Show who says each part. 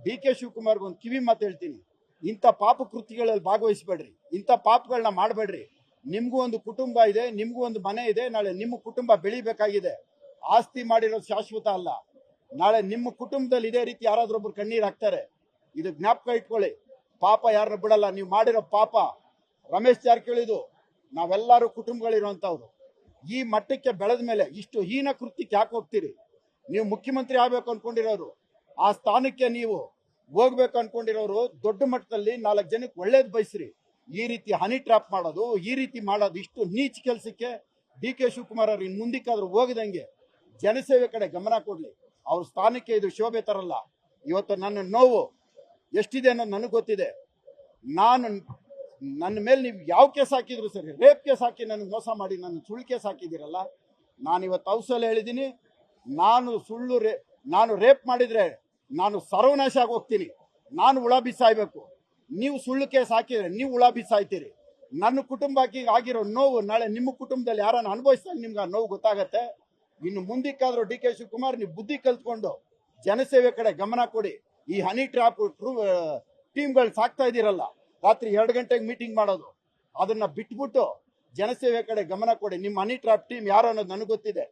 Speaker 1: D K ಶಿವಕುಮಾರ್ಗೆ ಒಂದು ಕಿವಿ ಮಾತು ಹೇಳ್ತೀನಿ, ಇಂಥ ಪಾಪ ಕೃತ್ಯಗಳಲ್ಲಿ ಭಾಗವಹಿಸಬೇಡ್ರಿ, ಇಂಥ ಪಾಪಗಳನ್ನ ಮಾಡಬೇಡ್ರಿ. ನಿಮ್ಗೂ ಒಂದು ಕುಟುಂಬ ಇದೆ, ನಿಮ್ಗೂ ಒಂದು ಮನೆ ಇದೆ. ನಾಳೆ ನಿಮ್ಮ ಕುಟುಂಬ ಬೆಳಿಬೇಕಾಗಿದೆ. ಆಸ್ತಿ ಮಾಡಿರೋದು ಶಾಶ್ವತ ಅಲ್ಲ. ನಾಳೆ ನಿಮ್ಮ ಕುಟುಂಬದಲ್ಲಿ ಇದೇ ರೀತಿ ಯಾರಾದ್ರೂ ಒಬ್ರು ಕಣ್ಣೀರು ಹಾಕ್ತಾರೆ. ಇದು ಜ್ಞಾಪಕ ಇಟ್ಕೊಳ್ಳಿ. ಪಾಪ ಯಾರನ್ನ ಬಿಡಲ್ಲ. ನೀವು ಮಾಡಿರೋ ಪಾಪ ರಮೇಶ್ ಜಾರಕಿಹೊಳಿದು ನಾವೆಲ್ಲರೂ ಕುಟುಂಬಗಳಿರುವಂತವ್ರು. ಈ ಮಟ್ಟಕ್ಕೆ ಬೆಳೆದ ಮೇಲೆ ಇಷ್ಟು ಹೀನ ಕೃತ್ಯಕ್ಕೆ ಯಾಕೆ ಹೋಗ್ತೀರಿ? ನೀವು ಮುಖ್ಯಮಂತ್ರಿ ಆಗ್ಬೇಕು ಅನ್ಕೊಂಡಿರೋರು, ಆ ಸ್ಥಾನಕ್ಕೆ ನೀವು ಹೋಗ್ಬೇಕು ಅನ್ಕೊಂಡಿರೋರು ದೊಡ್ಡ ಮಟ್ಟದಲ್ಲಿ 4 ಜನಕ್ಕೆ ಒಳ್ಳೇದು ಬಯಸ್ರಿ. ಈ ರೀತಿ ಹನಿ ಟ್ರಾಪ್ ಮಾಡೋದು, ಈ ರೀತಿ ಮಾಡೋದು, ಇಷ್ಟು ನೀಚ ಕೆಲಸಕ್ಕೆ ಡಿ ಕೆ ಶಿವಕುಮಾರ್ ಅವ್ರು ಇನ್ನು ಮುಂದಕ್ಕಾದ್ರೂ ಹೋಗದಂಗೆ ಜನಸೇವೆ ಕಡೆ ಗಮನ ಕೊಡ್ಲಿ. ಅವ್ರ ಸ್ಥಾನಕ್ಕೆ ಇದು ಶೋಭೆ ತರಲ್ಲ. ಇವತ್ತು ನನ್ನ ನೋವು ಎಷ್ಟಿದೆ ಅನ್ನೋದು ನನಗೆ ಗೊತ್ತಿದೆ. ನನ್ನ ಮೇಲೆ ನೀವು ಯಾವ ಕೇಸ್ ಹಾಕಿದ್ರು ಸರಿ, ರೇಪ್ ಕೇಸ್ ಹಾಕಿ ನನಗೆ ಮೋಸ ಮಾಡಿ ನನ್ನ ಸುಳ್ಳು ಕೇಸ್ ಹಾಕಿದ್ದೀರಲ್ಲ, ನಾನು ಇವತ್ತು ಹೌಸಲ್ಲಿ ಹೇಳಿದ್ದೀನಿ, ನಾನು ರೇಪ್ ಮಾಡಿದರೆ ನಾನು ಸರ್ವನಾಶ ಆಗಿ ಹೋಗ್ತೀನಿ, ನಾನು ಹುಳ ಬಿಸಾಯ್ಬೇಕು. ನೀವು ಸುಳ್ಳು ಕೇಸ್ ಹಾಕಿದ್ರೆ ನೀವು ಹುಳ ಬಿಸಾಯ್ತೀರಿ. ನನ್ನ ಕುಟುಂಬಕ್ಕೆ ಆಗಿರೋ ನೋವು ನಾಳೆ ನಿಮ್ಮ ಕುಟುಂಬದಲ್ಲಿ ಯಾರನ್ನ ಅನುಭವಿಸಿದಾಗ ನಿಮ್ಗೆ ಆ ನೋವು ಗೊತ್ತಾಗತ್ತೆ. ಇನ್ನು ಮುಂದಕ್ಕಾದ್ರೂ ಡಿ ಕೆ ಶಿವಕುಮಾರ್ ನೀವು ಬುದ್ಧಿ ಕಲ್ತ್ಕೊಂಡು ಜನಸೇವೆ ಕಡೆ ಗಮನ ಕೊಡಿ. ಈ ಹನಿ ಟ್ರಾಪ್ ಟೀಮ್ಗಳು ಸಾಕ್ತಾ ಇದ್ದೀರಲ್ಲ, ರಾತ್ರಿ 2 ಗಂಟೆಗೆ ಮೀಟಿಂಗ್ ಮಾಡೋದು, ಅದನ್ನ ಬಿಟ್ಬಿಟ್ಟು ಜನಸೇವೆ ಕಡೆ ಗಮನ ಕೊಡಿ. ನಿಮ್ಮ ಹನಿ ಟ್ರಾಪ್ ಟೀಮ್ ಯಾರು ಅನ್ನೋದು ನನಗೆ ಗೊತ್ತಿದೆ.